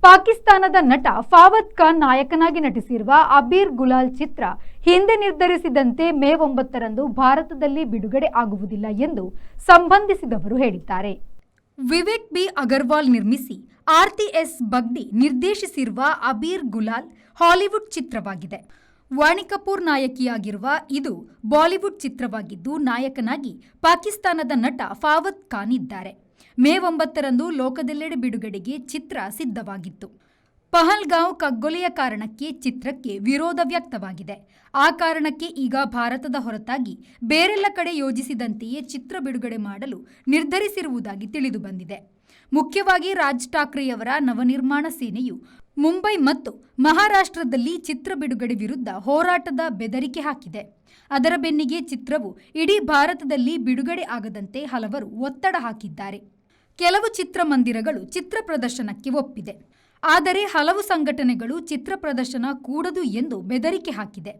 ಪಾಕಿಸ್ತಾನದ ನಟ ಫಾವದ್ ಖಾನ್ ನಾಯಕನಾಗಿ ನಟಿಸಿರುವ ಅಬೀರ್ ಗುಲಾಲ್ ಚಿತ್ರ ಹಿಂದೆ ನಿರ್ಧರಿಸಿದಂತೆ ಮೇ 9ರಂದು ಭಾರತದಲ್ಲಿ ಬಿಡುಗಡೆ ಆಗುವುದಿಲ್ಲ ಎಂದು ಸಂಬಂಧಿಸಿದವರು ಹೇಳಿದ್ದಾರೆ. ವಿವೇಕ್ ಬಿ ಅಗರ್ವಾಲ್ ನಿರ್ಮಿಸಿ ಆರ್ತಿ ಎಸ್ ಬಗ್ಡಿ ನಿರ್ದೇಶಿಸಿರುವ ಅಬೀರ್ ಗುಲಾಲ್ ಹಾಲಿವುಡ್ ಚಿತ್ರವಾಗಿದೆ. ವಾಣಿ ಕಪೂರ್ ನಾಯಕಿಯಾಗಿರುವ ಇದು ಬಾಲಿವುಡ್ ಚಿತ್ರವಾಗಿದ್ದು ನಾಯಕನಾಗಿ ಪಾಕಿಸ್ತಾನದ ನಟ ಫಾವದ್ ಖಾನ್ ಇದ್ದಾರೆ. ಮೇ 9ರಂದು ಲೋಕದೆಲ್ಲೆಡೆ ಬಿಡುಗಡೆಗೆ ಚಿತ್ರ ಸಿದ್ಧವಾಗಿತ್ತು. ಪಹಲ್ಗಾಂವ್ ಕಗ್ಗೊಲೆಯ ಕಾರಣಕ್ಕೆ ಚಿತ್ರಕ್ಕೆ ವಿರೋಧ ವ್ಯಕ್ತವಾಗಿದೆ. ಆ ಕಾರಣಕ್ಕೆ ಈಗ ಭಾರತದ ಹೊರತಾಗಿ ಬೇರೆಲ್ಲ ಕಡೆ ಯೋಜಿಸಿದಂತೆಯೇ ಚಿತ್ರ ಬಿಡುಗಡೆ ಮಾಡಲು ನಿರ್ಧರಿಸಿರುವುದಾಗಿ ತಿಳಿದುಬಂದಿದೆ. ಮುಖ್ಯವಾಗಿ ರಾಜ್ ಠಾಕ್ರೆಯವರ ನವನಿರ್ಮಾಣ ಸೇನೆಯು ಮುಂಬೈ ಮತ್ತು ಮಹಾರಾಷ್ಟ್ರದಲ್ಲಿ ಚಿತ್ರ ಬಿಡುಗಡೆ ವಿರುದ್ಧ ಹೋರಾಟದ ಬೆದರಿಕೆ ಹಾಕಿದೆ. ಅದರ ಬೆನ್ನಿಗೆ ಚಿತ್ರವು ಇಡೀ ಭಾರತದಲ್ಲಿ ಬಿಡುಗಡೆ ಆಗದಂತೆ ಹಲವರು ಒತ್ತಡ ಹಾಕಿದ್ದಾರೆ. ಕೆಲವು ಚಿತ್ರಮಂದಿರಗಳು ಚಿತ್ರ ಪ್ರದರ್ಶನಕ್ಕೆ ಒಪ್ಪಿದೆ. ಆದರೆ ಹಲವು ಸಂಘಟನೆಗಳು ಚಿತ್ರ ಪ್ರದರ್ಶನ ಕೂಡದು ಎಂದು ಬೆದರಿಕೆ ಹಾಕಿದೆ.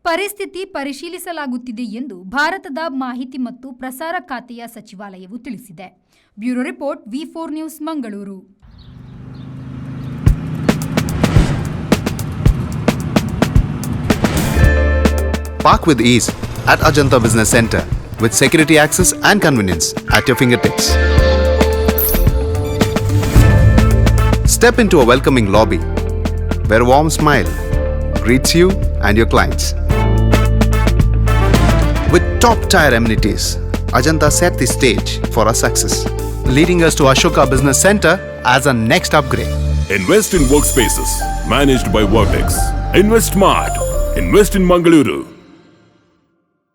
ಪರಿಸ್ಥಿತಿ ಪರಿಶೀಲಿಸಲಾಗುತ್ತಿದೆ ಎಂದು ಭಾರತದ ಮಾಹಿತಿ ಮತ್ತು ಪ್ರಸಾರ ಖಾತೆಯ ಸಚಿವಾಲಯವು ತಿಳಿಸಿದೆ. Bureau report, V4 news, Mangaluru. Park with ease at Ajanta Business Center with security access and convenience at your fingertips. Step into a welcoming lobby where a warm smile greets you and your clients. With top-tier amenities, Ajanta set the stage for our success, leading us to Ashoka Business Center as a next upgrade. Invest in workspaces managed by Vertex. Invest smart. Invest in Mangaluru.